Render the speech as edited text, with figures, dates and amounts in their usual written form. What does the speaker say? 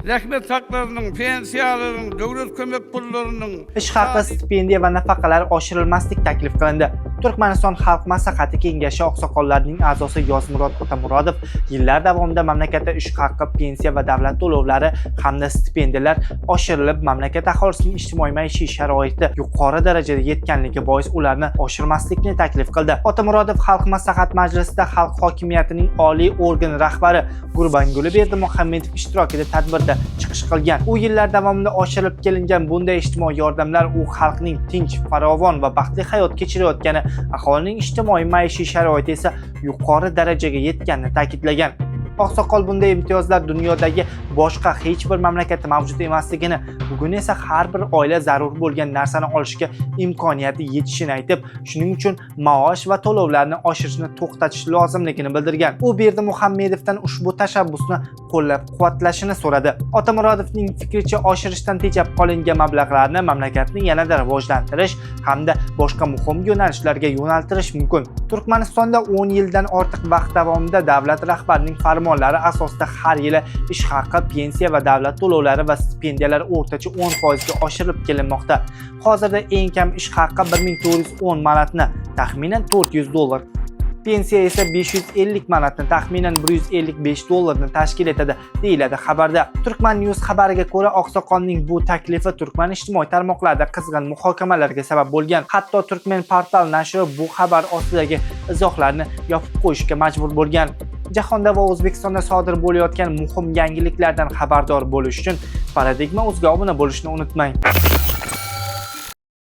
rahmet haklarının, pensiyalarının, devlet kömek pullarının, ish haqi, stipendiya va nafaqalar oshirilmaslik taklif qilindi. Turkmaniston Xalq maslahati kengashi oqsoqollarining a'zosi Yozmurod Otamurodov yillar davomida mamlakatda ish haqi, pensiya va davlat to'lovlari hamda stipendiyalar oshirilib, mamlakat aholisining ijtimoiy-maishiy sharoiti yuqori darajada yetganligi bois ularni oshirmaslikni taklif qildi. Otamurodov Xalq maslahat majlisida xalq hokimiyatining oliy organi rahbari Gurbanguli Berdimuhammedov ishtirokida tadbirda chiqish qilgan. U yillar davomida oshirib kelingan bunday ijtimoiy yordamlar u xalqning tinch, farovon va baxtli hayot kechirayotgani, aholining ijtimoiy-maishiy sharoiti esa yuqori darajaga yetganini ta'kidlagan. Oqsoqol bunday imtiyozlar dunyodagi boshqa hech bir mamlakatda mavjud emasligini, bugun esa har bir oila zarur bo'lgan narsani olishga imkoniyati yetishini aytib, shuning uchun maosh va to'lovlarni oshirishni to'xtatish lozimligini bildirgan. U Berdimuhammedovdan ushbu tashabbusni qo'llab-quvvatlashini so'radi. Otamurodovning fikricha, oshirishdan tejab qolingan mablag'larni mamlakatni yanada rivojlantirish hamda boshqa muhim yo'nalishlarga yo'naltirish mumkin. Turkmanistonda 10 yildan ortiq vaqt davomida davlat rahbarining farmonlari asosida har yili ish haqi, pensiya va davlat to'lovlari va stipendiyalar o'rtacha 10% ga oshirib kelinmoqda. Hozirda eng kam ish haqi 1410 manatni, taxminan $400, pensiya esa 550 manatni, taxminan $155 tashkil etadi, deyiladi xabarda. Turkman News xabariga ko'ra, oqsoqolning bu taklifi Turkman ijtimoiy tarmoqlarida qizg'in muhokamalarga sabab bo'lgan. Hatto Turkmen portal nashri bu xabar ostidagi izohlarni yopib qo'yishga majbur bo'lgan. Jahonda va O'zbekistonda sodir bo'layotgan muhim yangiliklardan xabardor bo'lish uchun Paradigma.uzga obuna bo'lishni unutmang.